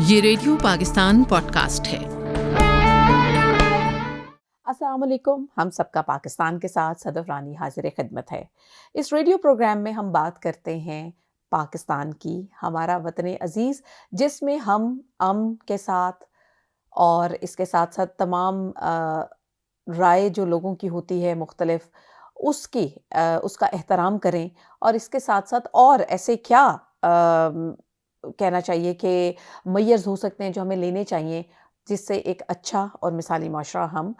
ये radio Pakistan podcast है। अस्सलाम वालेकुम। हम सबका पाकिस्तान के साथ सदफ रानी हाजिर खिदमत है। इस रेडियो प्रोग्राम में हम बात करते हैं पाकिस्तान की, हमारा वतन अज़ीज़, जिसमें हम अमन के साथ और इसके साथ साथ तमाम राय जो लोगों की होती है मुख्तलिफ, उसका एहतराम करें। और इसके साथ साथ और ऐसे क्या कहना चाहिए कि मय्यर्स हो सकते हैं जो हमें लेने चाहिए, जिससे एक अच्छा और मिसाली माशरा हम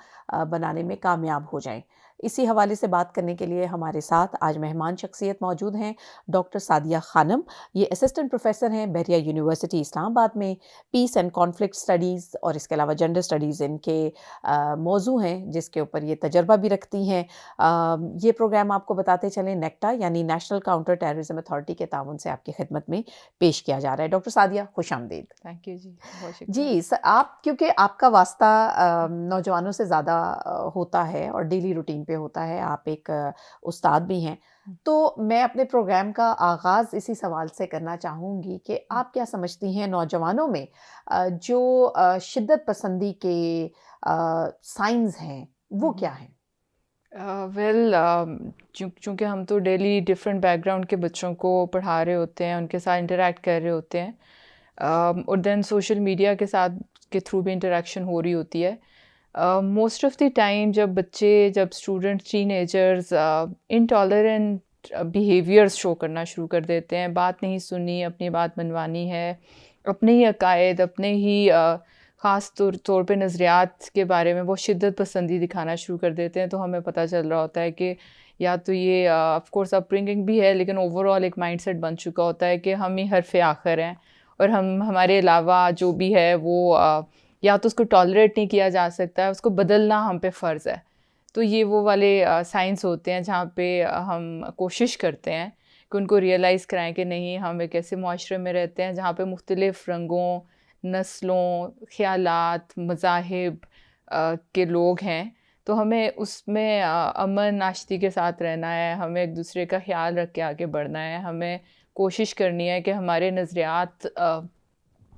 बनाने में कामयाब हो जाएं। इसी हवाले से बात करने के लिए हमारे साथ आज मेहमान शख्सियत मौजूद हैं। डॉक्टर सादिया खानम, ये असिस्टेंट प्रोफेसर हैं बहरिया यूनिवर्सिटी इस्लामाबाद में। पीस एंड कॉन्फ्लिक्ट स्टडीज़ और इसके अलावा जेंडर स्टडीज़ इनके मौजू हैं, जिसके ऊपर ये तजर्बा भी रखती हैं। ये प्रोग्राम आपको बताते चलें नेक्टा यानी नेशनल काउंटर टेररिज्म अथॉरिटी के ताउन से आपकी खिदमत में पेश किया जा रहा है। डॉक्टर सादिया, खुश आमदीद। थैंक यू जी, बहुत शुक्रिया। जी, आप, क्योंकि आपका वास्ता नौजवानों से ज़्यादा होता है और डेली रूटीन पे होता है, आप एक उस्ताद भी हैं, तो मैं अपने प्रोग्राम का आगाज़ इसी सवाल से करना चाहूँगी कि आप क्या समझती हैं नौजवानों में जो शिद्दत पसंदी के साइंस हैं, वो क्या हैं? वेल, चूँकि हम तो डेली डिफरेंट बैकग्राउंड के बच्चों को पढ़ा रहे होते हैं, उनके साथ इंटरेक्ट कर रहे होते हैं, और देन सोशल मीडिया के साथ के थ्रू भी इंटरेक्शन हो रही होती है। मोस्ट ऑफ द टाइम जब student teenagers intolerant behaviours show करना शुरू कर देते हैं, बात नहीं सुननी, अपनी बात मनवानी है, अपने ही अकायद, अपने ही ख़ास तौर पे नज़रियात के बारे में वो शिद्दत पसंदी दिखाना शुरू कर देते हैं, तो हमें पता चल रहा होता है कि या तो ये ऑफ कोर्स अपब्रिंगिंग भी है, लेकिन ओवरऑल एक माइंडसेट बन चुका होता है कि हम ही हरफ़ आखिर हैं और हमारे अलावा जो भी है वो या तो उसको टॉलरेट नहीं किया जा सकता है, उसको बदलना हम पे फ़र्ज़ है। तो ये वो वाले साइंस होते हैं जहाँ पे हम कोशिश करते हैं कि उनको रियलाइज़ कराएं कि नहीं, हम एक ऐसे मुआशरे में रहते हैं जहाँ पे मुख्तलिफ़ रंगों, नस्लों, ख़यालात, मज़ाहिब के लोग हैं। तो हमें उसमें अमन आश्ती के साथ रहना है, हमें एक दूसरे का ख़्याल रख के आगे बढ़ना है, हमें कोशिश करनी है कि हमारे नज़रियात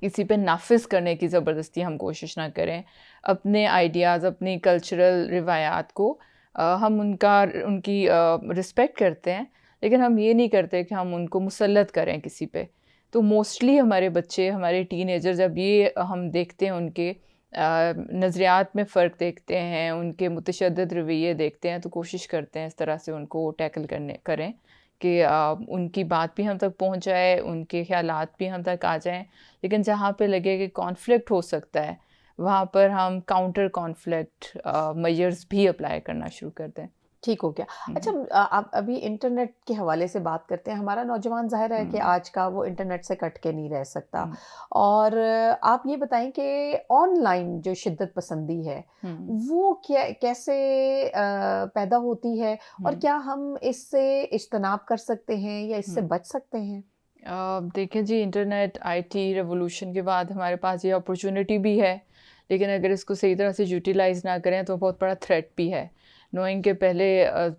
किसी पे नाफिज़ करने की ज़बरदस्ती हम कोशिश ना करें। अपने आइडियाज़, अपनी कल्चरल रिवायात को हम उनकी रिस्पेक्ट करते हैं, लेकिन हम ये नहीं करते कि हम उनको मुसल्लत करें किसी पे। तो मोस्टली हमारे बच्चे, हमारे टीनेजर जब ये हम देखते हैं, उनके नज़रियात में फ़र्क देखते हैं, उनके मुतशद्दिद रवैये देखते हैं, तो कोशिश करते हैं इस तरह से उनको टैकल करें कि उनकी बात भी हम तक पहुंच जाए, उनके ख़यालात भी हम तक आ जाएं। लेकिन जहाँ पे लगे कि कॉन्फ्लिक्ट हो सकता है, वहाँ पर हम काउंटर कॉन्फ्लिक्ट मेजर्स भी अप्लाई करना शुरू कर दें। ठीक हो गया। अच्छा, आप अभी इंटरनेट के हवाले से बात करते हैं। हमारा नौजवान ज़ाहिर है कि आज का वो इंटरनेट से कट के नहीं रह सकता। और आप ये बताएँ कि ऑनलाइन जो शिद्दत पसंदी है, वो कैसे पैदा होती है और क्या हम इससे इज्तनाब कर सकते हैं या इससे बच सकते हैं? देखिए जी, इंटरनेट आईटी रेवोल्यूशन के बाद हमारे पास ये अपॉर्चुनिटी भी है, लेकिन अगर इसको सही तरह से यूटिलाइज़ ना करें तो बहुत बड़ा थ्रेट भी है। नोइंग के पहले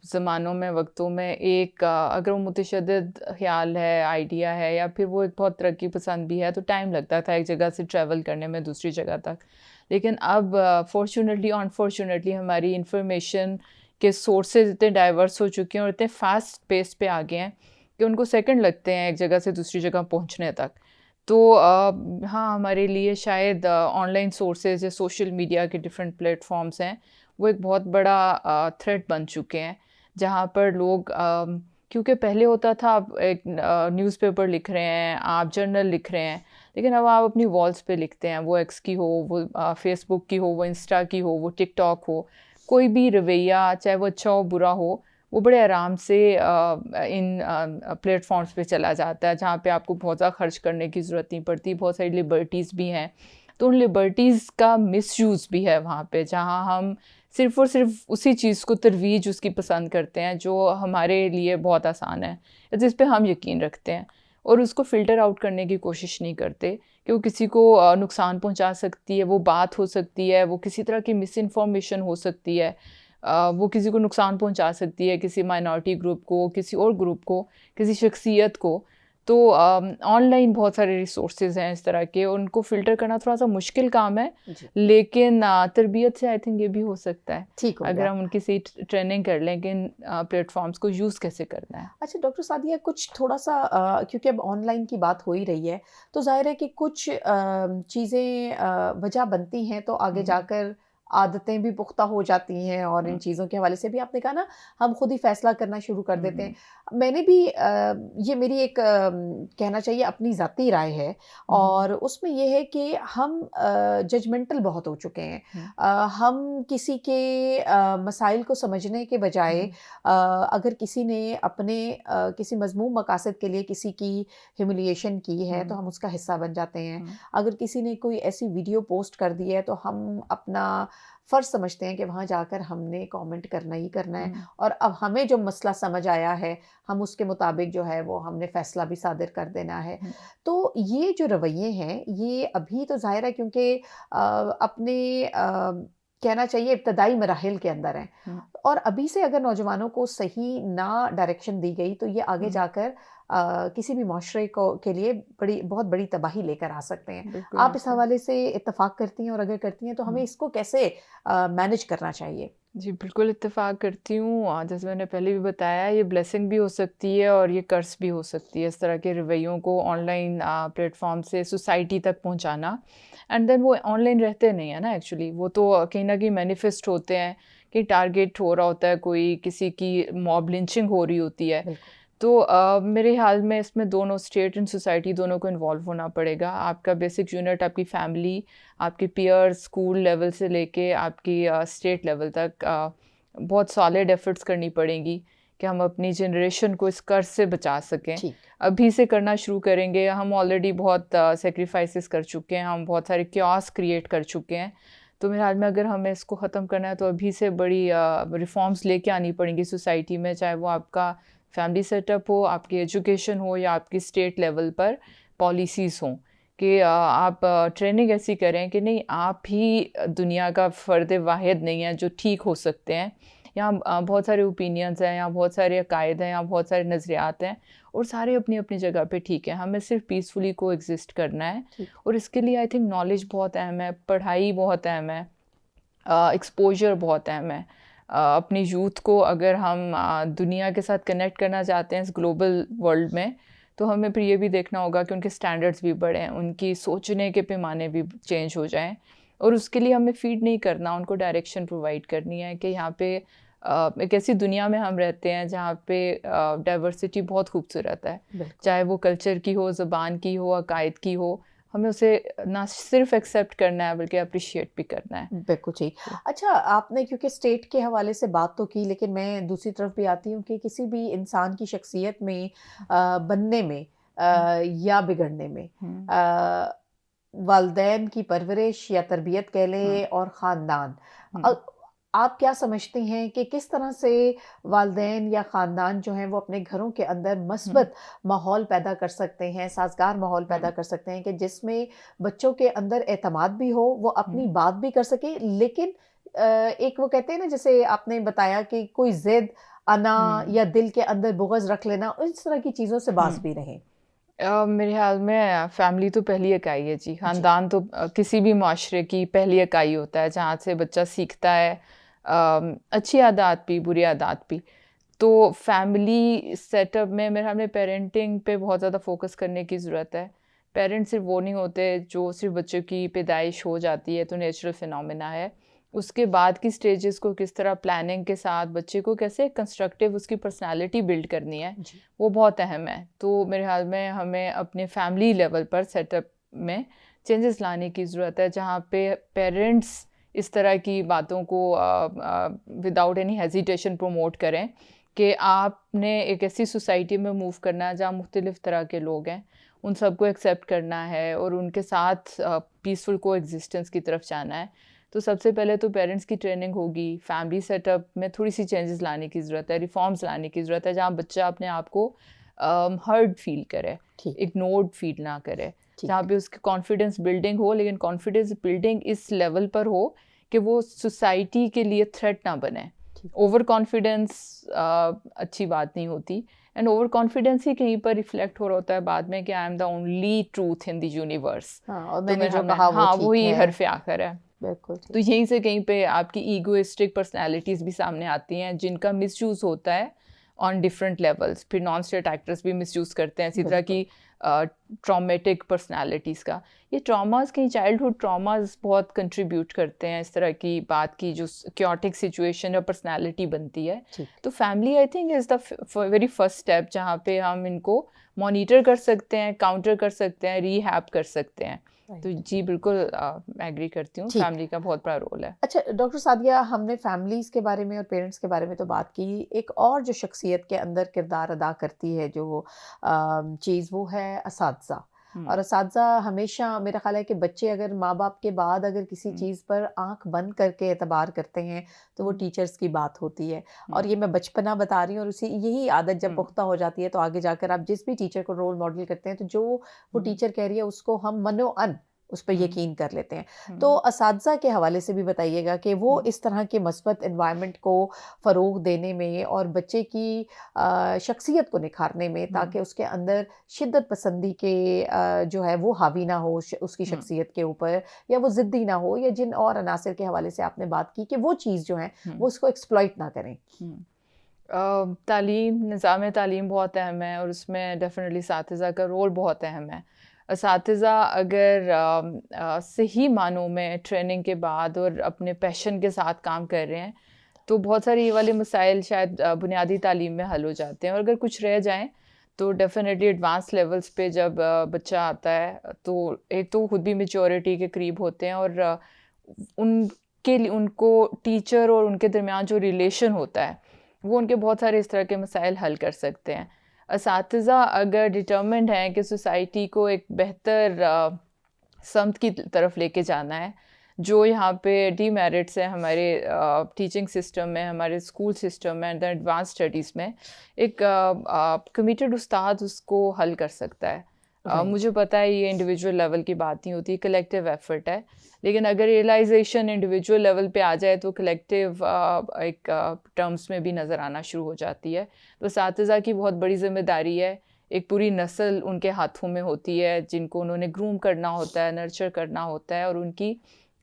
ज़मानों में, वक्तों में अगर वो मुतशद्दिद ख़्याल है, आइडिया है, या फिर वो एक बहुत तरक्की पसंद भी है, तो टाइम लगता था एक जगह से ट्रैवल करने में दूसरी जगह तक। लेकिन अब फ़ॉर्चुनेटली अनफॉर्चुनेटली हमारी इंफॉर्मेशन के सोर्सेज इतने डाइवर्स हो चुके हैं और इतने फास्ट पेस पे आ गए हैं कि उनको सेकंड लगते हैं एक जगह से दूसरी जगह पहुंचने तक। तो हाँ, हमारे लिए शायद ऑनलाइन सोर्सेज या सोशल मीडिया के डिफरेंट प्लेटफॉर्म्स हैं, वो एक बहुत बड़ा थ्रेट बन चुके हैं, जहाँ पर लोग क्योंकि पहले होता था आप एक न्यूज़पेपर लिख रहे हैं, आप जर्नल लिख रहे हैं, लेकिन अब आप अपनी वॉल्स पे लिखते हैं, वो एक्स की हो, वो फेसबुक की हो, वो इंस्टा की हो, वो टिकटॉक हो, कोई भी रवैया चाहे वो अच्छा हो बुरा हो, वो बड़े आराम से इन प्लेटफॉर्म्स पे चला जाता है, जहाँ पे आपको बहुत ज़्यादा खर्च करने की ज़रूरत नहीं पड़ती, बहुत सारी लिबर्टीज़ भी हैं। तो उन लिबर्टीज़ का मिसयूज़ भी है वहाँ पे, जहाँ हम सिर्फ़ और सिर्फ उसी चीज़ को तरवीज उसकी पसंद करते हैं जो हमारे लिए बहुत आसान है, जिस पे हम यकीन रखते हैं, और उसको फ़िल्टर आउट करने की कोशिश नहीं करते कि वो किसी को नुकसान पहुँचा सकती है, वो बात हो सकती है, वो किसी तरह की मिस इन्फॉर्मेशन हो सकती है, वो किसी को नुकसान पहुंचा सकती है, किसी माइनॉरिटी ग्रुप को, किसी और ग्रुप को, किसी शख्सियत को। तो ऑनलाइन बहुत सारे रिसोर्सेज हैं इस तरह के, उनको फ़िल्टर करना थोड़ा सा मुश्किल काम है, जी, लेकिन तरबियत से आई थिंक ये भी हो सकता है ठीक हो अगर गया। हम उनकी सही ट्रेनिंग कर लें कि इन प्लेटफॉर्म्स को यूज़ कैसे करना है। अच्छा डॉक्टर सादिया, कुछ थोड़ा-सा क्योंकि अब ऑनलाइन की बात हो ही रही है, तो ज़ाहिर है कि कुछ चीज़ें वजह बनती हैं तो आगे जाकर आदतें भी पुख्ता हो जाती हैं, और इन चीज़ों के हवाले से भी आपने कहा ना, हम खुद ही फ़ैसला करना शुरू कर देते हैं। मैंने भी ये मेरी एक कहना चाहिए अपनी ज़ाती राय है, और उसमें ये है कि हम जजमेंटल बहुत हो चुके हैं। हम किसी के मसाइल को समझने के बजाय अगर किसी ने अपने किसी मज़मूम मकासद के लिए किसी की ह्यूमिलिएशन की है तो हम उसका हिस्सा बन जाते हैं। अगर किसी ने कोई ऐसी वीडियो पोस्ट कर दी है तो हम अपना फ़र्ज़ समझते हैं कि वहाँ जाकर हमने कमेंट करना ही करना है, और अब हमें जो मसला समझ आया है हम उसके मुताबिक जो है वो हमने फ़ैसला भी सादिर कर देना है। तो ये जो रवैये हैं ये अभी तो ज़ाहिर है क्योंकि अपने कहना चाहिए इब्तदाई मराहिल के अंदर हैं, और अभी से अगर नौजवानों को सही ना डायरेक्शन दी गई तो ये आगे जाकर किसी भी माशरे को के लिए बहुत बड़ी तबाही लेकर आ सकते हैं। बिल्कुल आप इस हवाले से इत्तेफ़ाक करती हैं, और अगर करती हैं तो हमें इसको कैसे मैनेज करना चाहिए? जी, बिल्कुल इत्तेफ़ाक करती हूँ। जैसे मैंने पहले भी बताया, ये ब्लेसिंग भी हो सकती है और ये कर्स भी हो सकती है। इस तरह के रवैयों को ऑनलाइन प्लेटफ़ॉर्म से सोसाइटी तक पहुँचाना, एंड देन वो ऑनलाइन रहते नहीं है ना एक्चुअली, वो तो कहीं न कहीं मैनिफेस्ट होते हैं कि टारगेट हो रहा होता है, कोई किसी की मॉब लिंचिंग हो रही होती है। बिल्कुल। तो मेरे ख़्याल में इसमें दोनों स्टेट एंड सोसाइटी दोनों को इन्वॉल्व होना पड़ेगा। आपका बेसिक यूनिट, आपकी फैमिली, आपके पीयर्स, स्कूल लेवल से लेके आपकी स्टेट लेवल तक बहुत सॉलिड एफ़र्ट्स करनी पड़ेंगी कि हम अपनी जनरेशन को इस कर्ज़ से बचा सकें। ठीक। अभी से करना शुरू करेंगे, हम ऑलरेडी बहुत सैक्रिफ़ाइसेस कर चुके हैं, हम बहुत सारे क्योस क्रिएट कर चुके हैं। तो मेरे ख़्याल में अगर हमें इसको ख़त्म करना है तो अभी से बड़ी रिफ़ॉर्म्स लेके आनी पड़ेंगी सोसाइटी में, चाहे वो आपका फैमिली सेटअप हो, आपकी एजुकेशन हो, या आपकी स्टेट लेवल पर पॉलिसीज़ हों कि आप ट्रेनिंग ऐसी करें कि नहीं, आप ही दुनिया का फ़र्द वाहिद नहीं है जो ठीक हो सकते हैं। यहाँ बहुत सारे ओपिनियंस हैं, यहाँ बहुत सारे अकायद हैं, यहाँ बहुत सारे नज़रियात हैं, और सारे अपनी अपनी जगह पे ठीक है। हमें सिर्फ पीसफुली को एग्जिस्ट करना है, और इसके लिए आई थिंक नॉलेज बहुत अहम है, पढ़ाई बहुत अहम है, एक्सपोजर बहुत अहम है। अपनी यूथ को अगर हम दुनिया के साथ कनेक्ट करना चाहते हैं इस ग्लोबल वर्ल्ड में, तो हमें फिर ये भी देखना होगा कि उनके स्टैंडर्ड्स भी बढ़ें, उनकी सोचने के पैमाने भी चेंज हो जाएं, और उसके लिए हमें फीड नहीं करना, उनको डायरेक्शन प्रोवाइड करनी है कि यहाँ पे एक ऐसी दुनिया में हम रहते हैं जहाँ पे डाइवर्सिटी बहुत खूबसूरत है, चाहे वो कल्चर की हो, ज़बान की हो, अकायद की हो, हमें उसे ना सिर्फ एक्सेप्ट करना है बल्कि अप्रिशिएट भी करना है। बिल्कुल ठीक। अच्छा, आपने क्योंकि स्टेट के हवाले से बात तो की, लेकिन मैं दूसरी तरफ भी आती हूँ कि किसी भी इंसान की शख्सियत में बनने में या बिगड़ने में वालिदैन की परवरिश या तरबियत कह लें, और ख़ानदान, आप क्या समझती हैं कि किस तरह से वालिदैन या ख़ानदान जो हैं वो अपने घरों के अंदर मस्बत माहौल पैदा कर सकते हैं, साज़गार माहौल पैदा कर सकते हैं कि जिसमें बच्चों के अंदर एतमाद भी हो, वो अपनी बात भी कर सके, लेकिन एक वो कहते हैं ना, जैसे आपने बताया कि कोई ज़िद, अना या दिल के अंदर बुग़्ज़ रख लेना, इस तरह की चीज़ों से बाज़ भी रहें। मेरे ख्याल में फैमिली तो पहली इकाई है जी। ख़ानदान तो किसी भी माशरे की पहली इकाई होता है जहाँ से बच्चा सीखता है अच्छी आदत भी, बुरी आदत भी। तो फैमिली सेटअप में मेरे ख्याल में पेरेंटिंग पे बहुत ज़्यादा फोकस करने की ज़रूरत है। पेरेंट्स सिर्फ वो नहीं होते जो सिर्फ बच्चों की पैदाइश हो जाती है तो नेचुरल फिनोमेना है, उसके बाद की स्टेजेस को किस तरह प्लानिंग के साथ बच्चे को कैसे कंस्ट्रक्टिव उसकी पर्सनालिटी बिल्ड करनी है, वो बहुत अहम है। तो मेरे ख्याल में हमें अपने फैमिली लेवल पर सेटअप में चेंजेस लाने की ज़रूरत है, जहाँ पे पेरेंट्स इस तरह की बातों को विदाउट एनी हेजिटेशन प्रमोट करें कि आपने एक ऐसी सोसाइटी में मूव करना है जहाँ मुख्तलिफ़ तरह के लोग हैं, उन सबको एक्सेप्ट करना है और उनके साथ पीसफुल को एग्जिस्टेंस की तरफ जाना है। तो सबसे पहले तो पेरेंट्स की ट्रेनिंग होगी, फैमिली सेटअप में थोड़ी सी चेंजेस लाने की ज़रूरत है, रिफॉर्म्स लाने की ज़रूरत है, जहाँ बच्चा अपने आप को हर्ड फील करे, इग्नोर्ड फील ना करे, जहाँ पे उसकी कॉन्फिडेंस बिल्डिंग हो, लेकिन कॉन्फिडेंस बिल्डिंग इस लेवल पर हो कि वो सोसाइटी के लिए थ्रेट ना बने। ओवर कॉन्फिडेंस अच्छी बात नहीं होती, एंड ओवर कॉन्फिडेंस ही कहीं पर रिफ्लेक्ट हो रहा होता है बाद में कि I am the only truth in the universe. और मैंने जो कहा वो हाँ, ठीक वही है। हरफ आखिर है। बिल्कुल तो यहीं से कहीं पे आपकी ईगोइस्टिक पर्सनालिटीज़ भी सामने आती हैं जिनका मिसयूज़ होता है ऑन डिफरेंट लेवल्स। फिर नॉन स्टेट एक्टर्स भी मिसयूज़ करते हैं इसी तरह की ट्रॉमेटिक पर्सनालिटीज़ का। ये ट्रॉमास कहीं चाइल्डहुड ट्रॉमास बहुत कंट्रीब्यूट करते हैं इस तरह की बात की जो क्योटिक सिचुएशन या पर्सनालिटी बनती है। तो family I think is the very first step जहाँ पे हम इनको मॉनिटर कर सकते हैं, काउंटर कर सकते हैं, रीहैब कर सकते हैं। तो जी बिल्कुल एग्री करती हूँ, फैमिली का बहुत बड़ा रोल है। अच्छा डॉक्टर सादिया, हमने फैमिलीज़ के बारे में और पेरेंट्स के बारे में तो बात की, एक और जो शख्सियत के अंदर किरदार अदा करती है जो चीज़, वो है असातिज़ा। और असातिज़ा हमेशा, मेरा ख़्याल है कि बच्चे अगर माँ बाप के बाद अगर किसी चीज़ पर आंख बंद करके एतबार करते हैं तो वो टीचर्स की बात होती है। और ये मैं बचपना बता रही हूँ, और उसी यही आदत जब पुख्ता हो जाती है तो आगे जाकर आप जिस भी टीचर को रोल मॉडल करते हैं तो जो वो टीचर कह रही है उसको हम मनो-अन उस पर यकीन कर लेते हैं। तो असातिज़ा के हवाले से भी बताइएगा कि वो इस तरह के मस्बत एनवायरनमेंट को फ़रोग़ देने में और बच्चे की शख्सियत को निखारने में, ताकि उसके अंदर शिद्दत पसंदी के जो है वो हावी ना हो उसकी शख्सियत के ऊपर, या वो ज़िद्दी ना हो, या जिन और अनासर के हवाले से आपने बात की कि वो चीज़ जो है वो उसको एक्सप्लॉइट ना करें। तालीम, निज़ाम तालीम बहुत अहम है और उसमें डेफिनेटली असातिज़ा का रोल बहुत अहम है। असातिज़ा अगर सही मानों में ट्रेनिंग के बाद और अपने पैशन के साथ काम कर रहे हैं तो बहुत सारे ये वाले मसाइल शायद बुनियादी तालीम में हल हो जाते हैं। और अगर कुछ रह जाएं तो डेफिनेटली एडवांस लेवल्स पे जब बच्चा आता है तो एक तो खुद भी मैच्योरिटी के करीब होते हैं और उनके लिए उनको टीचर और उनके दरमियान जो रिलेशन होता है वो उनके बहुत सारे इस तरह के मसाइल हल कर सकते हैं। असातिज़ा अगर डिटर्मिन्ड हैं कि सोसाइटी को एक बेहतर समत की तरफ लेके जाना है, जो यहाँ पे डीमेरिट्स हैं हमारे टीचिंग सिस्टम में, हमारे स्कूल सिस्टम में एंड एडवांस स्टडीज़ में, एक कमिटेड उस्ताद उसको हल कर सकता है। मुझे पता है ये इंडिविजुअल लेवल की बात नहीं होती, कलेक्टिव एफर्ट है, लेकिन अगर रियलाइजेशन इंडिविजुअल लेवल पे आ जाए तो कलेक्टिव एक टर्म्स में भी नज़र आना शुरू हो जाती है। तो असातिज़ा की बहुत बड़ी ज़िम्मेदारी है, एक पूरी नस्ल उनके हाथों में होती है जिनको उन्होंने ग्रूम करना होता है, नर्चर करना होता है और उनकी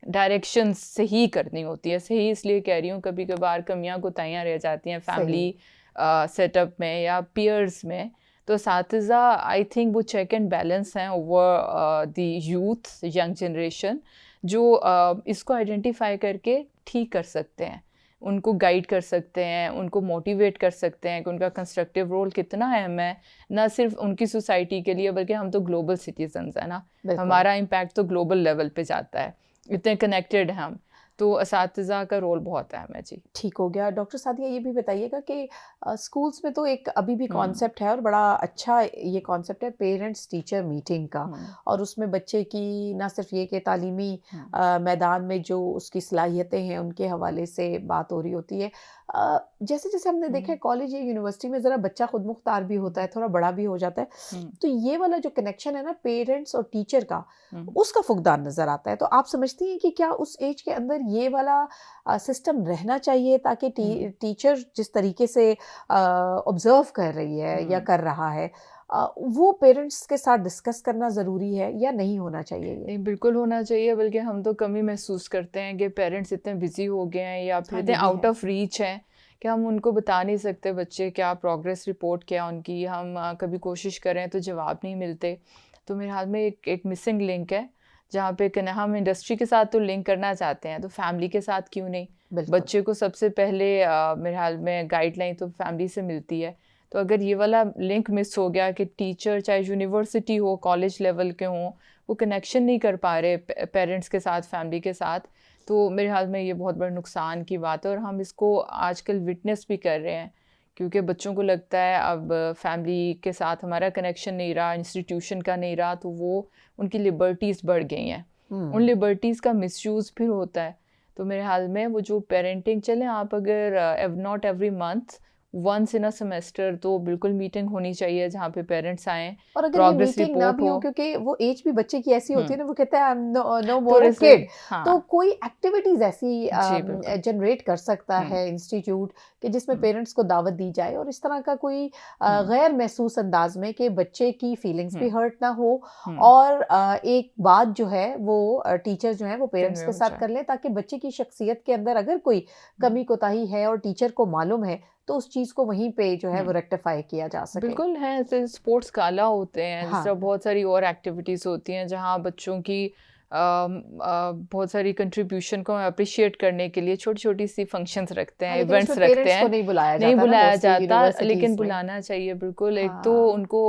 डायरेक्शन सही करनी होती है। सही इसलिए कह रही हूँ, कभी कभार कमियाँ कोताहियाँ रह जाती हैं फैमिली सेटअप में या पीयर्स में। तो असातिज़ा आई थिंक वो चेक एंड बैलेंस हैं over the youth, young generation, जो इसको आइडेंटिफाई करके ठीक कर सकते हैं, उनको गाइड कर सकते हैं, उनको मोटिवेट कर सकते हैं कि उनका कंस्ट्रक्टिव रोल कितना अहम है, ना सिर्फ उनकी सोसाइटी के लिए बल्कि हम तो ग्लोबल सिटीजन्स हैं ना, हमारा इम्पैक्ट तो ग्लोबल लेवल पे जाता है, इतने कनेक्टेड हैं हम। तो असातिज़ा का रोल बहुत अहम है। जी ठीक हो गया। डॉक्टर सादिया, ये भी बताइएगा कि स्कूल्स में तो एक अभी भी कॉन्सेप्ट है और बड़ा अच्छा ये कॉन्सेप्ट है पेरेंट्स टीचर मीटिंग का, और उसमें बच्चे की ना सिर्फ ये कि तालीमी मैदान में जो उसकी सलाहियतें हैं उनके हवाले से बात हो रही होती है, जैसे जैसे हमने देखा है कॉलेज या यूनिवर्सिटी में ज़रा बच्चा खुद मुख्तार भी होता है, थोड़ा बड़ा भी हो जाता है, तो ये वाला जो कनेक्शन है ना पेरेंट्स और टीचर का, उसका फुकदान नज़र आता है। तो आप समझती हैं कि क्या उस एज के अंदर ये वाला सिस्टम रहना चाहिए ताकि टीचर जिस तरीके से ऑब्जर्व कर रही है या कर रहा है वो पेरेंट्स के साथ डिस्कस करना ज़रूरी है या नहीं होना चाहिए? ये नहीं, बिल्कुल होना चाहिए, बल्कि हम तो कमी महसूस करते हैं कि पेरेंट्स इतने बिजी हो गए हैं या फिर इतने आउट ऑफ रीच हैं कि हम उनको बता नहीं सकते बच्चे क्या प्रोग्रेस रिपोर्ट क्या उनकी, हम कभी कोशिश करें तो जवाब नहीं मिलते। तो मेरे हाथ में एक मिसिंग लिंक है जहाँ पे हम इंडस्ट्री के साथ तो लिंक करना चाहते हैं, तो फैमिली के साथ क्यों नहीं? बच्चे को सबसे पहले मेरे हाल में गाइडलाइन तो फैमिली से मिलती है। तो अगर ये वाला लिंक मिस हो गया कि टीचर चाहे यूनिवर्सिटी हो, कॉलेज लेवल के हों, वो कनेक्शन नहीं कर पा रहे पेरेंट्स के साथ, फैमिली के साथ, तो मेरे हाल में ये बहुत बड़ा नुकसान की बात है। और हम इसको आजकल विटनेस भी कर रहे हैं क्योंकि बच्चों को लगता है अब फैमिली के साथ हमारा कनेक्शन नहीं रहा, इंस्टीट्यूशन का नहीं रहा, तो वो उनकी लिबर्टीज़ बढ़ गई हैं। उन लिबर्टीज़ का मिसयूज़ फिर होता है। तो मेरे हाल में वो जो पेरेंटिंग, चलें आप अगर not every month once in a semester तो बिल्कुल मीटिंग होनी चाहिए जहाँ पे पेरेंट्स आएँ, और अगर ये प्रोग्रेस मीटिंग ना रिपोर्ट भी हो, हो। क्योंकि वो एज भी बच्चे की ऐसी होती है हुँ, ना, वो कहता है आई एम नो मोर अ थोड़े से किड, तो हाँ, कोई एक्टिविटीज ऐसी जी बिल्कुल। जनरेट कर सकता हुँ, है इंस्टीट्यूट कि जिसमें हुँ, पेरेंट्स को दावत दी जाए, और इस तरह का कोई हुँ, गैर महसूस अंदाज में कि बच्चे की फीलिंग्स भी हुँ, हर्ट ना हो, हुँ, और एक बात जो है वो टीचर जो है वो पेरेंट्स कन्वे के हो साथ जाए। कर ले, ताकि बच्चे की शख्सियत के अंदर अगर कोई हुँ, कमी कोताही है और टीचर को मालूम है, तो उस चीज को वहीं पे जो है हुँ। वो रेक्टिफाई किया जा सके। बिल्कुल हैं, ऐसे स्पोर्ट्स गाला होते हैं, जिस तरह हाँ, बहुत सारी और एक्टिविटीज़ होती हैं जहाँ बच्चों की बहुत सारी कंट्रीब्यूशन को अप्रिशिएट करने के लिए छोटी-छोटी सी फंक्शंस रखते हाँ, हैं, लेकिन इवेंट्स उसमें रखते पेरेंट्स को हैं। नहीं बुलाया नहीं जाता ना बुलाया मोस्टली जाता, लेकिन यूनिवर्सिटीज़ में। बुलाना चाहिए बिल्कुल। एक तो हाँ, उनको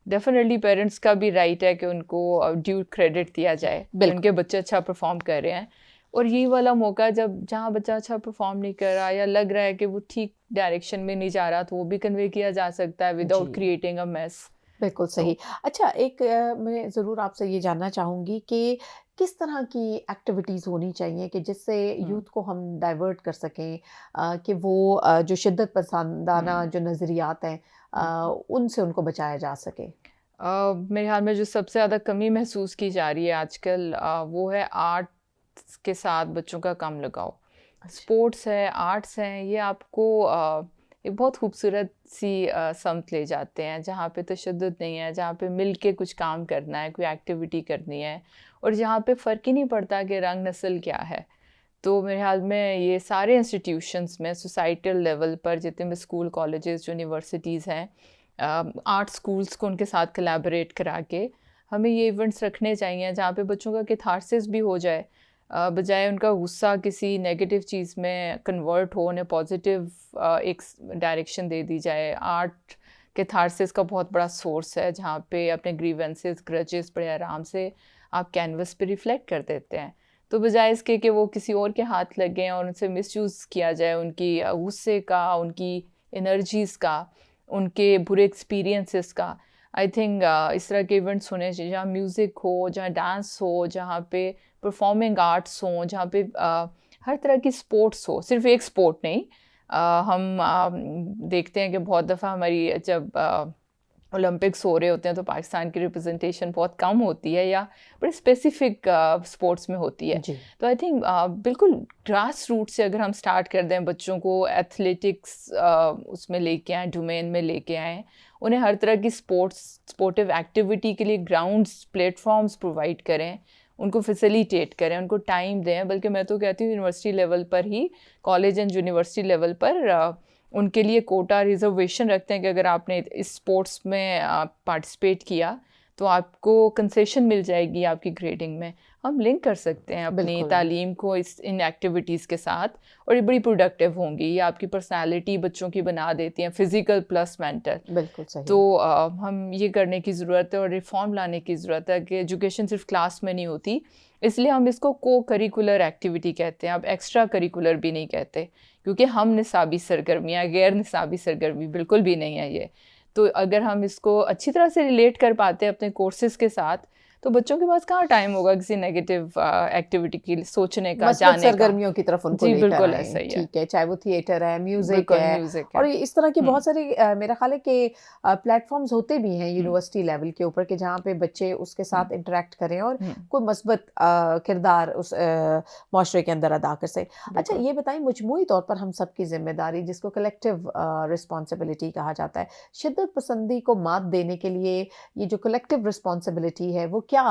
डेफ़िनेटली पेरेंट्स का भी राइट है कि उनको ड्यू क्रेडिट दिया जाए कि बिल्कुल। उनके बच्चे अच्छा परफ़ॉर्म कर रहे हैं। और ये वाला मौका जब जहाँ बच्चा अच्छा परफ़ॉर्म नहीं कर रहा या लग रहा है कि वो ठीक डायरेक्शन में नहीं जा रहा, तो वो भी कन्वे किया जा सकता है जी, विदाउट क्रिएटिंग अ मेस। बिल्कुल तो सही। अच्छा, एक मैं ज़रूर आपसे ये जानना चाहूँगी कि किस तरह की एक्टिविटीज़ होनी चाहिए कि जिससे हुँ, यूथ को हम डाइवर्ट कर सकें, कि वो जो शिद्दत पसंदाना हुँ, जो नज़रियात हैं, हुँ। उनसे उनको बचाया जा सके? मेरे ख़्याल में जो सबसे ज़्यादा कमी महसूस की जा रही है आजकल, वो है आर्ट्स के साथ बच्चों का कम लगाव। अच्छा, स्पोर्ट्स है, आर्ट्स हैं, ये आपको एक बहुत खूबसूरत सी समत ले जाते हैं, जहाँ पे तशद्दुद नहीं है, जहाँ पे मिल के कुछ काम करना है, कोई एक्टिविटी करनी है, और जहाँ पे फ़र्क ही नहीं पड़ता कि रंग नस्ल क्या है। तो मेरे ख़्याल में ये सारे इंस्टीट्यूशंस में सोसाइटल लेवल पर जितने भी स्कूल, कॉलेजेस, यूनिवर्सिटीज़ हैं, आर्ट स्कूल्स को उनके साथ कोलैबोरेट करा के हमें ये इवेंट्स रखने चाहिए जहाँ पे बच्चों का कैथारसिस भी हो जाए, बजाय उनका गुस्सा किसी नेगेटिव चीज़ में कन्वर्ट हो, उन्हें पॉजिटिव एक डायरेक्शन दे दी जाए। आर्ट कैथारसिस का बहुत बड़ा सोर्स है जहाँ पे अपने ग्रीवेंसेस, ग्रजेस बड़े आराम से आप कैनवस पे रिफ्लेक्ट कर देते हैं। तो बजाय इसके कि वो किसी और के हाथ लगें और उनसे मिसयूज़ किया जाए उनकी गुस्से का, उनकी एनर्जीज़ का, उनके बुरे एक्सपीरियंसेस का। आई थिंक इस तरह के इवेंट्स होने चाहिए जहाँ म्यूज़िक हो, जहाँ डांस हो, जहाँ पे परफॉर्मिंग आर्ट्स हों, जहाँ पे हर तरह की स्पोर्ट्स हो, सिर्फ एक स्पोर्ट नहीं। हम देखते हैं कि बहुत दफ़ा हमारी जब ओलंपिक्स हो रहे होते हैं तो पाकिस्तान की रिप्रेजेंटेशन बहुत कम होती है या बड़े स्पेसिफिक स्पोर्ट्स में होती है। जी, तो आई थिंक बिल्कुल ग्रास रूट से अगर हम स्टार्ट कर दें, बच्चों को एथलेटिक्स उसमें लेके आएँ, डोमेन में लेके आएँ, उन्हें हर तरह की स्पोर्टिव एक्टिविटी के लिए ग्राउंड्स, प्लेटफॉर्म्स प्रोवाइड करें, उनको फैसिलिटेट करें, उनको टाइम दें। बल्कि मैं तो कहती हूँ यूनिवर्सिटी लेवल पर ही, कॉलेज एंड यूनिवर्सिटी लेवल पर उनके लिए कोटा रिजर्वेशन रखते हैं कि अगर आपने इस स्पोर्ट्स में पार्टिसिपेट किया तो आपको कंसेशन मिल जाएगी आपकी ग्रेडिंग में। हम लिंक कर सकते हैं अपनी बिल्कुल, तालीम को इन एक्टिविटीज़ के साथ, और ये बड़ी प्रोडक्टिव होंगी। ये आपकी पर्सनालिटी बच्चों की बना देती हैं, फिज़िकल प्लस मेंटल। बिल्कुल तो सही। हम ये करने की ज़रूरत है और रिफ़ॉर्म लाने की ज़रूरत है कि एजुकेशन सिर्फ क्लास में नहीं होती। इसलिए हम इसको को करिकुलर एक्टिविटी कहते हैं, अब एक्स्ट्रा करिकुलर भी नहीं कहते, क्योंकि हम निसाबी सरगर्मियाँ, गैर निसाबी सरगर्मी बिल्कुल भी नहीं है ये। तो अगर हम इसको अच्छी तरह से रिलेट कर पाते हैं अपने कोर्सेज़ के साथ, तो बच्चों के पास कहाँ टाइम होगा किसी नेगेटिव एक्टिविटी के लिए सोचने का, मसबत जाने का। सरगर्मियों की तरफ उनको जी, लेकर बिल्कुल आएँ, ऐसा ही है। ठीक है, चाहे वो थिएटर है, म्यूज़िक बिल्कुल है, म्यूज़िक है। और इस तरह के हुँ, बहुत सारे मेरा ख़्याल है कि प्लेटफ़ॉर्म्स होते भी हैं हुँ, यूनिवर्सिटी लेवल के ऊपर, कि जहाँ पे बच्चे उसके हुँ, साथ इंटरैक्ट करें और हुँ, कोई मस्बत किरदार उस माशरे के अंदर अदा कर सकें। अच्छा, बिल्कुल। ये बताइए, मजमूई तौर पर हम सबकी ज़िम्मेदारी, जिसको कलेक्टिव रिस्पॉन्सिबिलिटी कहा जाता है, शिद्दत पसंदी को मात देने के लिए ये जो कलेक्टिव रिस्पॉन्सिबिलिटी है, वो क्या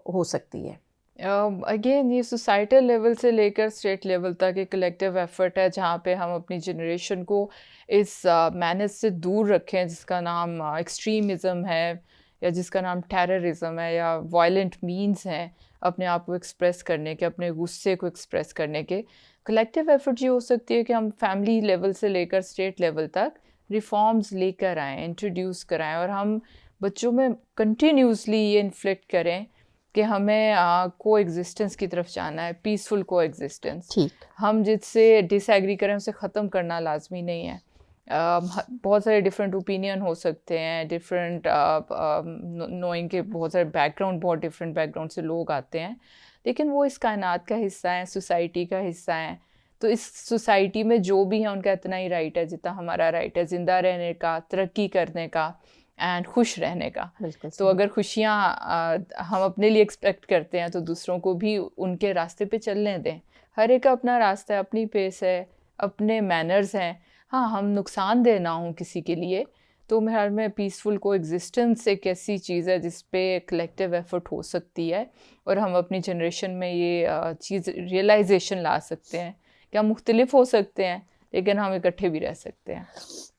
हो सकती है? अगेन ये सोसाइटल लेवल से लेकर स्टेट लेवल तक एक कलेक्टिव एफर्ट है जहाँ पे हम अपनी जनरेशन को इस मैनेज से दूर रखें जिसका नाम एक्सट्रीमिज़म है, या जिसका नाम टेररिज्म है, या वायलेंट मीन्स हैं अपने आप को एक्सप्रेस करने के, अपने गुस्से को एक्सप्रेस करने के। कलेक्टिव एफर्ट ये हो सकती है कि हम फैमिली लेवल से लेकर स्टेट लेवल तक रिफॉर्म्स लेकर आएँ, इंट्रोड्यूस कराएँ, और हम बच्चों में कंटिन्यूसली ये इन्फ्लिक्ट करें कि हमें को एग्जिस्टेंस की तरफ जाना है, पीसफुल को एग्जिस्टेंस। ठीक। हम जिससे डिसएग्री करें उसे ख़त्म करना लाजमी नहीं है। बहुत सारे डिफरेंट ओपिनियन हो सकते हैं, डिफरेंट नोइंग के बहुत सारे बैकग्राउंड, बहुत डिफरेंट बैकग्राउंड से लोग आते हैं, लेकिन वो इस कायनात का हिस्सा हैं, सोसाइटी का हिस्सा हैं। तो इस सोसाइटी में जो भी है उनका इतना ही राइट है जितना हमारा राइट है, ज़िंदा रहने का, तरक्की करने का एंड खुश रहने का। तो अगर खुशियाँ हम अपने लिए एक्सपेक्ट करते हैं तो दूसरों को भी उनके रास्ते पे चलने दें। हर एक का अपना रास्ता है, अपनी पेस है, अपने मैनर्स हैं। हाँ, हम नुकसानदेह ना हों किसी के लिए। तो मेरे ख्याल में पीसफुल को एग्जिस्टेंस एक ऐसी चीज़ है जिस पे कलेक्टिव एफर्ट हो सकती है और हम अपनी जनरेशन में ये चीज़ रियलाइजेशन ला सकते हैं कि हम मुख्तलिफ हो सकते हैं लेकिन हम इकट्ठे भी रह सकते हैं।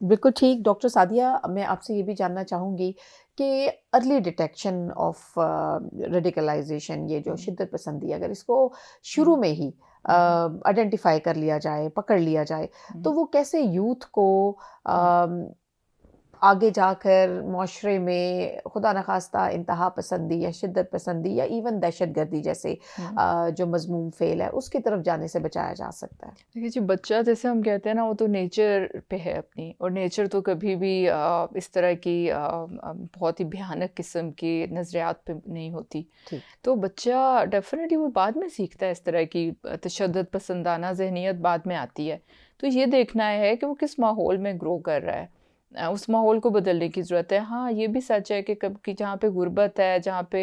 बिल्कुल ठीक। डॉक्टर सादिया, मैं आपसे ये भी जानना चाहूँगी कि अर्ली डिटेक्शन ऑफ रेडिकलाइजेशन, ये जो शिद्दत पसंदी, अगर इसको शुरू में ही आइडेंटिफाई कर लिया जाए, पकड़ लिया जाए, तो वो कैसे यूथ को आगे जाकर माशरे में खुदा न खास्ता इंतहा पसंदी या शिद्दत पसंदी या इवन दहशत गर्दी जैसे जो मजमूम फेल है उसकी तरफ जाने से बचाया जा सकता है? देखिए जी, बच्चा जैसे हम कहते हैं ना, वो तो नेचर पे है अपनी, और नेचर तो कभी भी इस तरह की बहुत ही भयानक किस्म की नज़रियात पे नहीं होती। तो बच्चा डेफिनेटली वो बाद में सीखता है, इस तरह की तशद्दुद पसंदाना जहनीत बाद में आती है। तो ये देखना है कि वो किस माहौल में ग्रो कर रहा है, उस माहौल को बदलने की ज़रूरत है। हाँ, ये भी सच है कि कभी जहाँ पे गुर्बत है, जहाँ पे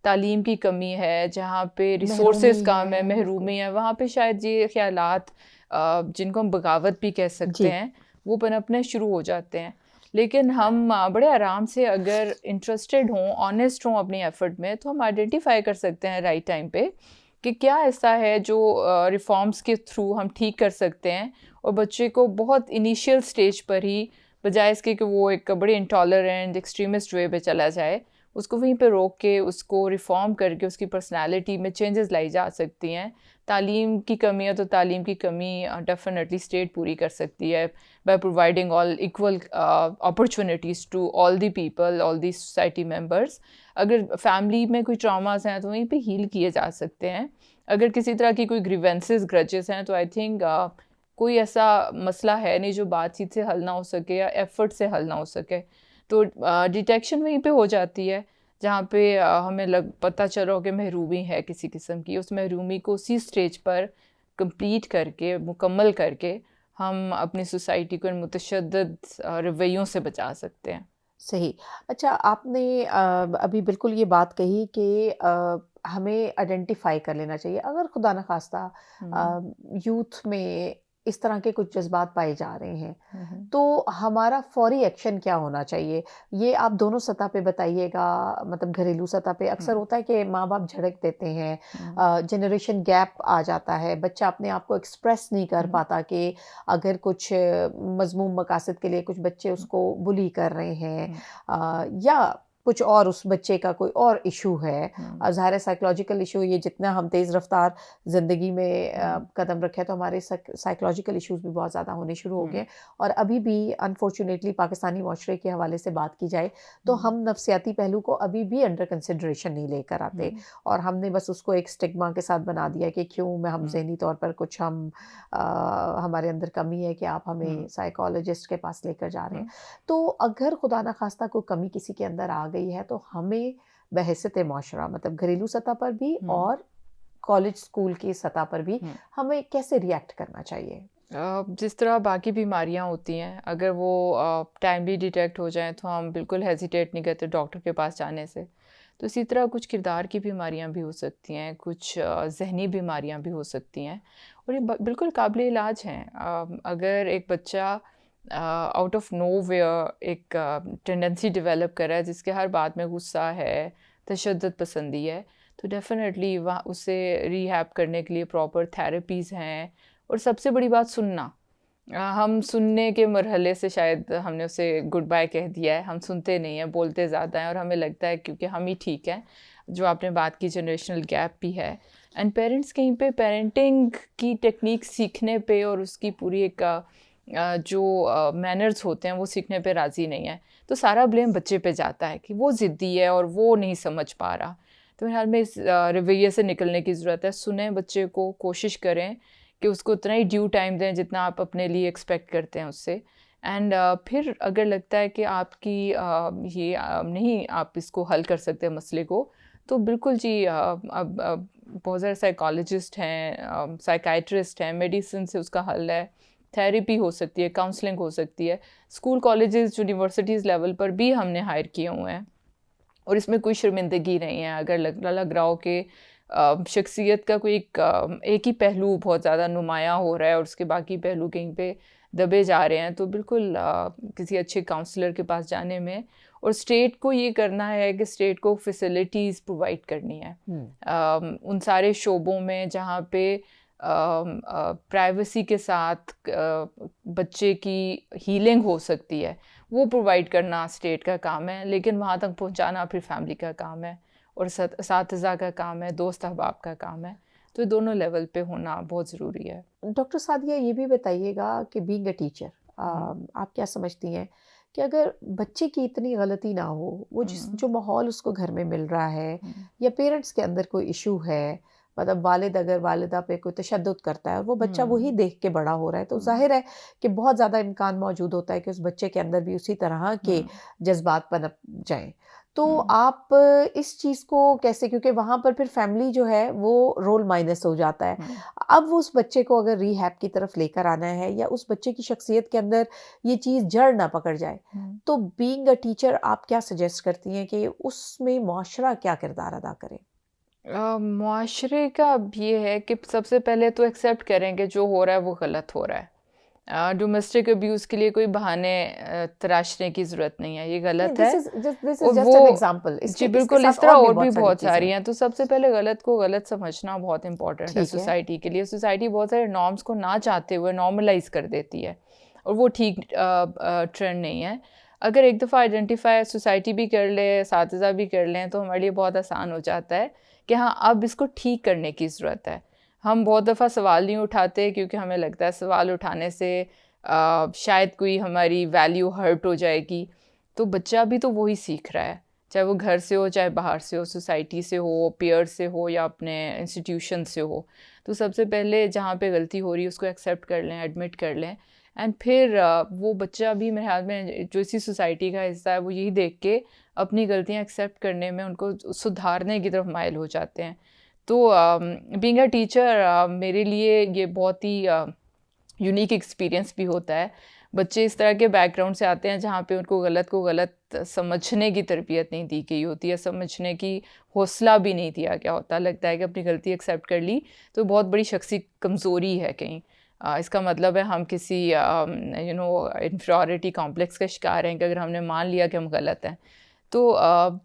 तालीम की कमी है, जहाँ पे रिसोर्सेज कम है, महरूमी है, वहाँ पे शायद ये ख्यालात जिनको हम बगावत भी कह सकते हैं वो पनपने शुरू हो जाते हैं। लेकिन हम बड़े आराम से अगर इंटरेस्टेड हों, ऑनेस्ट हों अपनी एफर्ट में, तो हम आइडेंटिफाई कर सकते हैं राइट टाइम पे कि क्या ऐसा है जो रिफॉर्म्स के थ्रू हम ठीक कर सकते हैं और बच्चे को बहुत इनिशियल स्टेज पर ही, बजाय इसके कि वो एक बड़े इंटॉलरेंट एक्सट्रीमिस्ट वे पे चला जाए, उसको वहीं पे रोक के उसको रिफॉर्म करके उसकी पर्सनालिटी में चेंजेस लाई जा सकती हैं। तालीम की कमी है तो तालीम की कमी डेफिनेटली स्टेट पूरी कर सकती है by providing all equal opportunities to all the people, all the society members. अगर फैमिली में कोई ट्रॉमास हैं तो वहीं पे हील किए जा सकते हैं। अगर किसी तरह की कोई ग्रीवेंसेस, ग्रजेस हैं, तो आई थिंक कोई ऐसा मसला है नहीं जो बातचीत से हल ना हो सके या एफर्ट से हल ना हो सके। तो डिटेक्शन वहीं पे हो जाती है जहाँ पे हमें पता चल रहा हो कि महरूमी है किसी किस्म की। उस महरूमी को उसी स्टेज पर कंप्लीट करके, मुकम्मल करके, हम अपनी सोसाइटी को इन मुतशद्दिद रवैयों से बचा सकते हैं। सही। अच्छा, आपने अभी बिल्कुल ये बात कही कि हमें आइडेंटिफाई कर लेना चाहिए अगर खुदा न खास्ता यूथ में इस तरह के कुछ जज्बात पाए जा रहे हैं, तो हमारा फौरी एक्शन क्या होना चाहिए? ये आप दोनों सतह पे बताइएगा। मतलब घरेलू सतह पे अक्सर होता है कि माँ बाप झड़क देते हैं, जनरेशन गैप आ जाता है, बच्चा अपने आप को एक्सप्रेस नहीं कर पाता कि अगर कुछ मजमूम मकासद के लिए कुछ बच्चे उसको बुली कर रहे हैं या कुछ और उस बच्चे का कोई और इशू है। ज़ाहिर है साइकोलॉजिकल इशू, ये जितना हम तेज़ रफ्तार ज़िंदगी में कदम रखें तो हमारे साइकोलॉजिकल इश्यूज भी बहुत ज़्यादा होने शुरू हो गए। और अभी भी अनफॉर्चुनेटली पाकिस्तानी माशरे के हवाले से बात की जाए तो हम नफ्सियाती पहलू को अभी भी अंडर कंसिडरेशन नहीं लेकर आते और हमने बस उसको एक स्टिग्मा के साथ बना दिया कि क्यों मैं हम ज़हनी तौर पर कुछ हमारे अंदर कमी है कि आप हमें साइकोलॉजिस्ट के पास लेकर जा रहे हैं। तो अगर खुदा न खास्ता कोई कमी किसी के अंदर आ गई है तो हमें बहैसियत माशरा, मतलब घरेलू सतह पर भी और कॉलेज स्कूल की सतह पर भी हमें कैसे रिएक्ट करना चाहिए? जिस तरह बाकी बीमारियां होती हैं, अगर वो टाइमली डिटेक्ट हो जाएं तो हम बिल्कुल हेजिटेट नहीं करते डॉक्टर के पास जाने से। तो इसी तरह कुछ किरदार की बीमारियां भी हो सकती हैं, कुछ जहनी बीमारियां भी हो सकती हैं और ये बिल्कुल काबिल इलाज हैं। अगर एक बच्चा आउट ऑफ नोवेयर एक टेंडेंसी डेवलप कर रहा है जिसके हर बात में गुस्सा है, तशद्दुद पसंदी है, तो डेफिनेटली वहाँ उसे रिहैब करने के लिए प्रॉपर थेरेपीज़ हैं। और सबसे बड़ी बात सुनना। हम सुनने के मरहले से शायद हमने उसे गुड बाय कह दिया है, हम सुनते नहीं हैं, बोलते ज़्यादा हैं और हमें लगता है क्योंकि हम ही ठीक हैं। जो आपने बात की, जनरेशनल गैप भी है एंड पेरेंट्स कहीं पे पेरेंटिंग की टेक्निक सीखने पे और उसकी पूरी एक जो मैनर्स होते हैं वो सीखने पे राज़ी नहीं है, तो सारा ब्लेम बच्चे पे जाता है कि वो ज़िद्दी है और वो नहीं समझ पा रहा। तो मेरे ख्याल में इस रवैये से निकलने की ज़रूरत है। सुनें बच्चे को, कोशिश करें कि उसको उतना ही ड्यू टाइम दें जितना आप अपने लिए एक्सपेक्ट करते हैं उससे। एंड फिर अगर लगता है कि आपकी नहीं आप इसको हल कर सकते मसले को, तो बिल्कुल जी अब बहुत सारे साइकोलॉजिस्ट हैं, साइकाइट्रिस्ट हैं, मेडिसिन से उसका हल है, थेरेपी हो सकती है, काउंसलिंग हो सकती है। स्कूल, कॉलेजेस, यूनिवर्सिटीज़ लेवल पर भी हमने हायर किए हुए हैं और इसमें कोई शर्मिंदगी नहीं है। अगर लग रहा हो कि शख्सियत का कोई एक ही पहलू बहुत ज़्यादा नुमायाँ हो रहा है और उसके बाकी पहलू कहीं पे दबे जा रहे हैं, तो बिल्कुल किसी अच्छे काउंसलर के पास जाने में, और स्टेट को ये करना है कि स्टेट को फैसिलिटीज़ प्रोवाइड करनी है उन सारे शोबों में जहाँ पे प्राइवेसी के साथ बच्चे की हीलिंग हो सकती है, वो प्रोवाइड करना स्टेट का काम है, लेकिन वहाँ तक पहुँचाना फिर फैमिली का काम है और साथीज़ा का काम है, दोस्त अहबाब का काम है। तो दोनों लेवल पे होना बहुत ज़रूरी है। डॉक्टर सादिया, ये भी बताइएगा कि बीइंग अ टीचर आप क्या समझती हैं कि अगर बच्चे की इतनी गलती ना हो, वो जो माहौल उसको घर में मिल रहा है या पेरेंट्स के अंदर कोई इशू है, मतलब वालिद अगर वालिदा पे कोई तशद्दुद करता है और वो बच्चा वही देख के बड़ा हो रहा है, तो जाहिर है कि बहुत ज़्यादा इम्कान मौजूद होता है कि उस बच्चे के अंदर भी उसी तरह के जज्बात पनप जाएं। तो आप इस चीज़ को कैसे, क्योंकि वहाँ पर फिर फैमिली जो है वो रोल माइनस हो जाता है, अब वो उस बच्चे को अगर रिहैब की तरफ लेकर आना है या उस बच्चे की शख्सियत के अंदर ये चीज़ जड़ ना पकड़ जाए, तो बीइंग अ टीचर आप क्या सजेस्ट करती हैं कि उसमें मुआशरा क्या किरदार अदा करे? मुआशरे का अब ये है कि सबसे पहले तो एक्सेप्ट करें कि जो हो रहा है वो गलत हो रहा है। डोमेस्टिक अब्यूज़ के लिए कोई बहाने तराशने की ज़रूरत नहीं है, ये गलत है। दिस और इज जस्ट वो एन एग्जांपल। जी बिल्कुल, इस तरह और भी बहुत सारी हैं। तो सबसे पहले गलत को गलत समझना बहुत इंपॉर्टेंट है सोसाइटी के लिए। सोसाइटी बहुत सारे नॉर्म्स को ना चाहते हुए नॉर्मलाइज कर देती है और वो ठीक ट्रेंड नहीं है। अगर एक दफ़ा आइडेंटिफाई सोसाइटी भी कर ले, साथीज़ा भी कर लें, तो हमारे लिए बहुत आसान हो जाता है कि हाँ, अब इसको ठीक करने की ज़रूरत है। हम बहुत दफ़ा सवाल नहीं उठाते क्योंकि हमें लगता है सवाल उठाने से शायद कोई हमारी वैल्यू हर्ट हो जाएगी। तो बच्चा भी तो वही सीख रहा है, चाहे वो घर से हो, चाहे बाहर से हो, सोसाइटी से हो, पीयर से हो या अपने इंस्टीट्यूशन से हो। तो सबसे पहले जहाँ पे गलती हो रही है उसको एक्सेप्ट कर लें, एडमिट कर लें, एंड फिर वो बच्चा भी मेरे ख्याल में जो इसी सोसाइटी का हिस्सा है, वो यही देख के अपनी गलतियाँ एक्सेप्ट करने में, उनको सुधारने की तरफ माइल हो जाते हैं। तो बीइंग अ टीचर मेरे लिए ये बहुत ही यूनिक एक्सपीरियंस भी होता है। बच्चे इस तरह के बैकग्राउंड से आते हैं जहाँ पे उनको गलत को गलत समझने की तरबियत नहीं दी गई होती है, समझने की हौसला भी नहीं दिया गया होता। लगता है कि अपनी गलती एक्सेप्ट कर ली तो बहुत बड़ी शख्सी कमज़ोरी है कहीं। इसका मतलब है हम किसी इन्फीरियरिटी कॉम्प्लेक्स का शिकार हैं कि अगर हमने मान लिया कि हम गलत हैं, तो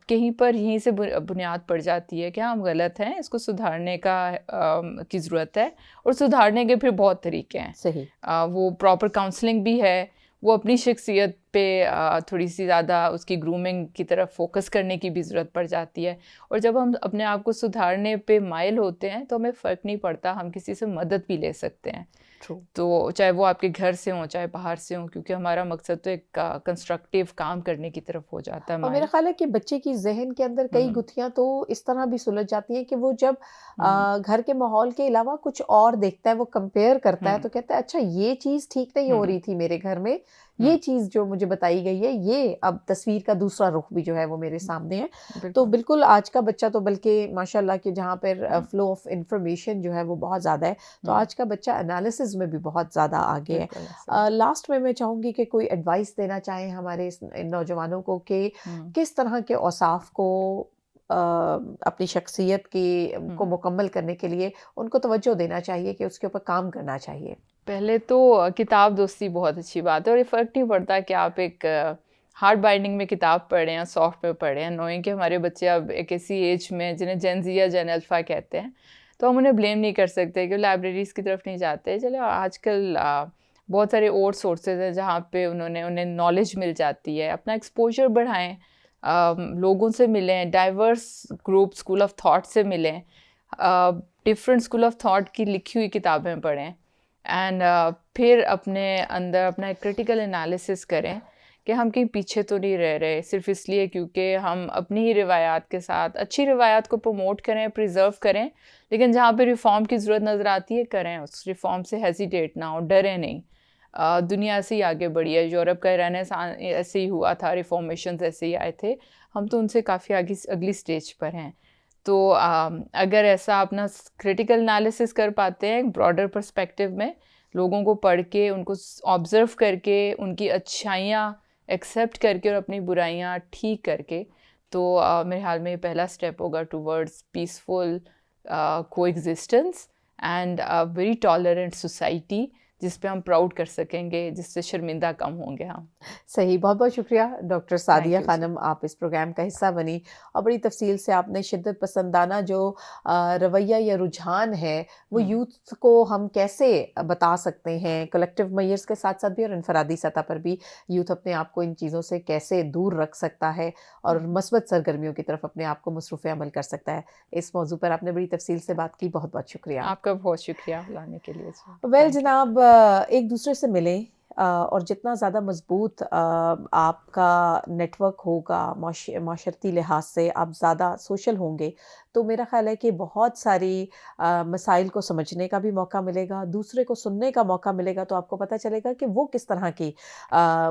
कहीं पर यहीं से बुनियाद पड़ जाती है कि हम गलत हैं, इसको सुधारने की ज़रूरत है। और सुधारने के फिर बहुत तरीके हैं। सही। वो प्रॉपर काउंसलिंग भी है, वो अपनी शख्सियत पे थोड़ी सी ज़्यादा उसकी ग्रूमिंग की तरफ फोकस करने की भी ज़रूरत पड़ जाती है। और जब हम अपने आप को सुधारने पे माइल होते हैं तो हमें फ़र्क नहीं पड़ता, हम किसी से मदद भी ले सकते हैं। तो चाहे वो आपके घर से हो, चाहे बाहर से हो, क्योंकि हमारा मकसद तो एक कंस्ट्रक्टिव काम करने की तरफ हो जाता है। और मेरा ख्याल है कि बच्चे की जहन के अंदर कई गुत्थियां तो इस तरह भी सुलझ जाती हैं कि वो जब घर के माहौल के अलावा कुछ और देखता है, वो कंपेयर करता है, तो कहता है अच्छा ये चीज़ ठीक नहीं हो रही थी मेरे घर में, ये चीज़ जो मुझे बताई गई है, ये अब तस्वीर का दूसरा रुख भी जो है वो मेरे सामने है। तो बिल्कुल आज का बच्चा तो बल्कि माशाल्लाह कि जहाँ पर फ्लो ऑफ इंफॉर्मेशन जो है वो बहुत ज़्यादा है, तो आज का बच्चा एनालिसिस में भी बहुत ज़्यादा आगे है। लास्ट में मैं चाहूँगी कि कोई एडवाइस देना चाहें हमारे नौजवानों को कि किस तरह के औसाफ को अपनी शख्सियत को मुकम्मल करने के लिए उनको तवज्जो देना चाहिए, कि उसके ऊपर काम करना चाहिए। पहले तो किताब दोस्ती बहुत अच्छी बात है और ये फ़र्क नहीं पड़ता कि आप एक हार्ड बाइंडिंग में किताब पढ़ें या सॉफ्ट में पढ़ें, नोइंग कि हमारे बच्चे अब एक ऐसी एज में जिन्हें जेन ज़ी या जेन अल्फ़ा कहते हैं, तो हम उन्हें ब्लेम नहीं कर सकते कि लाइब्रेरीज़ की तरफ नहीं जाते। चलो आजकल बहुत सारे और सोर्सेज हैं जहाँ पे उन्हें नॉलेज मिल जाती है। अपना एक्सपोजर बढ़ाएं, लोगों से मिलें, diverse group school of thought से मिलें, डिफरेंट स्कूल ऑफ थॉट की लिखी हुई किताबें पढ़ें, एंड फिर अपने अंदर अपना क्रिटिकल एनालिसिस करें कि हम कहीं पीछे तो नहीं रह रहे सिर्फ इसलिए क्योंकि हम अपनी ही रिवायात के साथ अच्छी रिवायात को प्रमोट करें, प्रिजर्व करें, लेकिन जहाँ पे रिफ़ॉर्म की ज़रूरत नज़र आती है करें, उस रिफ़ॉर्म से हेजिटेट ना हो, डरें नहीं। दुनिया ऐसे ही आगे बढ़ी है, यूरोप का रेनेसांस ऐसे ही हुआ था, रिफॉर्मेशन ऐसे ही आए थे, हम तो उनसे काफ़ी आगे अगली स्टेज पर हैं। तो अगर ऐसा अपना क्रिटिकल एनालिसिस कर पाते हैं एक ब्रॉडर पर्सपेक्टिव में, लोगों को पढ़ के, उनको ऑब्ज़र्व करके, उनकी अच्छाइयाँ एक्सेप्ट करके और अपनी बुराइयाँ ठीक करके, तो मेरे ख्याल में ये पहला स्टेप होगा towards peaceful coexistence and a very tolerant society, जिस पे हम प्राउड कर सकेंगे, जिससे शर्मिंदा कम होंगे हम। सही, बहुत बहुत शुक्रिया डॉक्टर सादिया you, खानम, आप इस प्रोग्राम का हिस्सा बनी और बड़ी तफसील से आपने शिद्दत पसंदाना जो रवैया या रुझान है वो यूथ को हम कैसे बता सकते हैं, कलेक्टिव मेजर्स के साथ साथ भी और इनफरादी सतह पर भी यूथ अपने आप को इन चीज़ों से कैसे दूर रख सकता है और मस्बत सरगर्मियों की तरफ अपने आप को मसरूफ़ अमल कर सकता है। इस मौजू पर आपने बड़ी तफसील से बात की, बहुत बहुत शुक्रिया। आपका बहुत शुक्रिया लाने के लिए। वेल जनाब, एक दूसरे से मिलें और जितना ज़्यादा मज़बूत आपका नेटवर्क होगा, माशरती लिहाज से आप ज़्यादा सोशल होंगे, तो मेरा ख़्याल है कि बहुत सारी मसाइल को समझने का भी मौका मिलेगा, दूसरे को सुनने का मौका मिलेगा, तो आपको पता चलेगा कि वो किस तरह की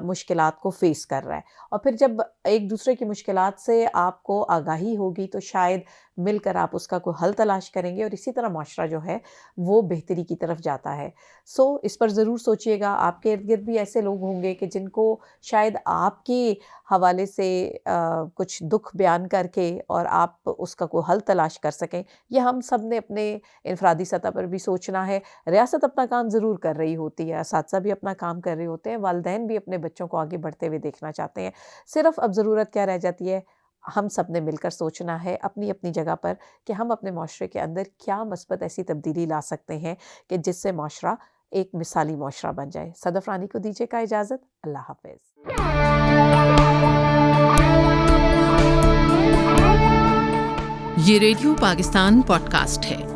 मुश्किलात को फ़ेस कर रहा है। और फिर जब एक दूसरे की मुश्किलात से आपको आगाही होगी तो शायद मिलकर आप उसका कोई हल तलाश करेंगे और इसी तरह माशरा जो है वो बेहतरी की तरफ जाता है। सो इस पर ज़रूर सोचिएगा, आपके इर्द गिर्द भी ऐसे लोग होंगे कि जिनको शायद आपके हवाले से कुछ दुख बयान करके और आप उसका कोई हल तलाश कर सकें। यह हम सब ने अपने इनफरादी सतह पर भी सोचना है। रियासत अपना काम ज़रूर कर रही होती है, असातिज़ा भी अपना काम कर रहे होते हैं, वालिदैन भी अपने बच्चों को आगे बढ़ते हुए देखना चाहते हैं। सिर्फ़ अब ज़रूरत क्या रह जाती है, हम सब ने मिलकर सोचना है अपनी अपनी जगह पर कि हम अपने माशरे के अंदर क्या मस्बत ऐसी तब्दीली ला सकते हैं कि जिससे माशरा एक मिसाली माशरा बन जाए। सदफ रानी को दीजिएगा इजाज़त। अल्लाह हाफ़िज़। ये रेडियो पाकिस्तान पॉडकास्ट है।